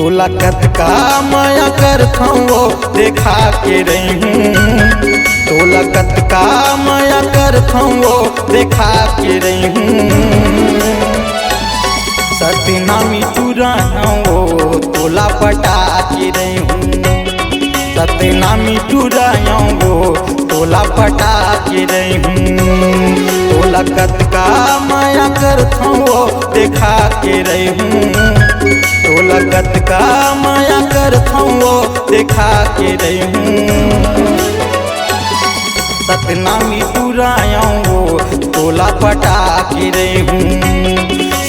तोला कत का माया करता वो देखा के रही हूँ। तोला कत का माया करता वो देखा के रही हूँ। सतनामी चुराया वो तोला पटा के रही हूँ। सतनामी चुराया वो तोला पटा के रही हूँ। तोला कत का माया करता वो देखा के रही हूँ। तोला कत का माया करता वो देखा के रही हूँ। सतनामी चुराया वो तोला पटा के रही हूँ।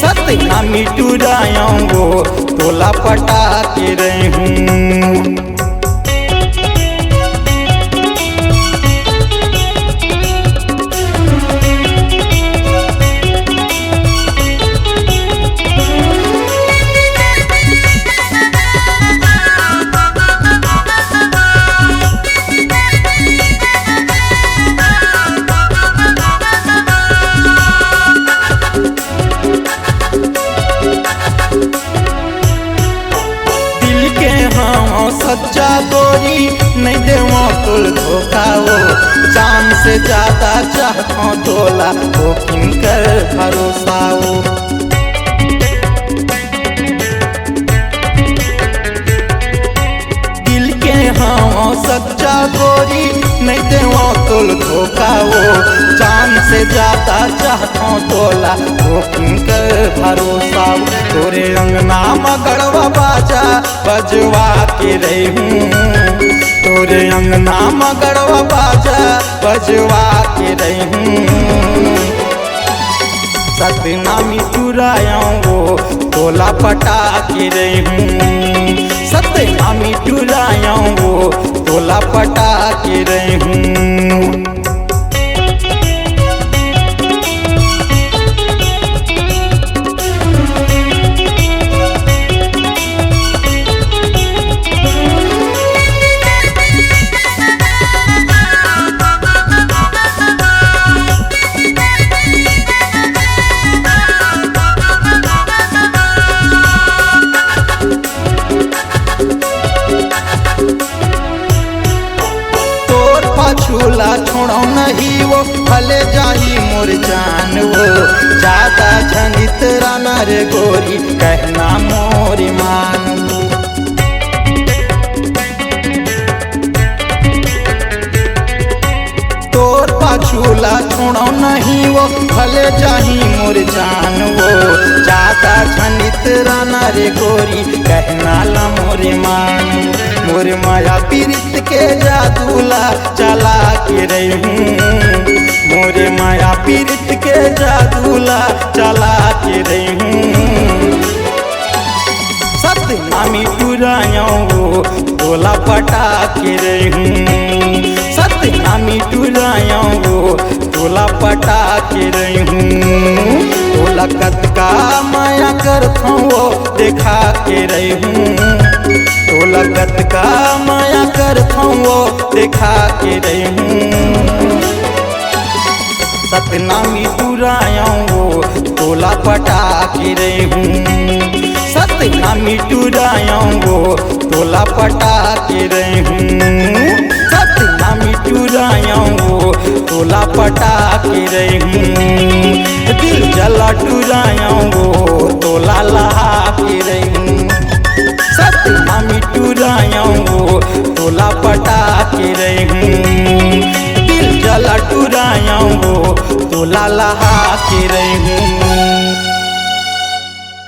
सतनामी चुराया वो तोला पटा के रही हूँ। सच्चा गोरी नहीं देवो तुल धोखा वो। जान से ज्यादा चाहता तोला वो किनकर भरोसा वो। दिल के हाँ सच्चा गोरी नहीं देवो तुल धोखा वो। जान से ज्यादा चाहता तोला वो किनकर भरोसा वो। तोरे अंगना मगड़वा बाजा बजवा के रही हूँ। तोरे अंगना मगड़वा बाजा बजवा के रही हूँ। सतनामी चुराया वो तोला पटा के रही हूँ। सतनामी चुराया वो तोला पटा के रही हूँ। झूला छोड़ो नहीं वो भले जाही मोर जान वो। ज्यादा झनित राना रे गोरी कहना मोर मान वो। तोर पाछूला छोड़ो नहीं वो भले जाही मोर जान वो। ज्यादा झनित राना रे गोरी कहना ला मोर मान। मोर माया पीरित के जादूला चला के रही हूँ। मोर माया पीरित के जादूला चला के रही हूँ। सतनामी चुराया वो तोला पटा के रही हूँ। सतनामी चुराया वो तोला पटा के रही हूँ। तोला कत का माया करता वो देखा के रही हूँ। तोला कत का माया करता वो देखा के रही हूँ। सतनामी चुराया वो तोला पटा के रही हूँ। सतनामी चुराया वो तोला पटा के रही हूँ। सतनामी चुराया वो तोला पटा के रही हूँ। दिल जला चुराया वो तोला लहा के रही हूँ। सतनामी चुराया वो तोला पटा के रही हूँ। दिल जला चुराया वो तोला लहा के रही हूँ।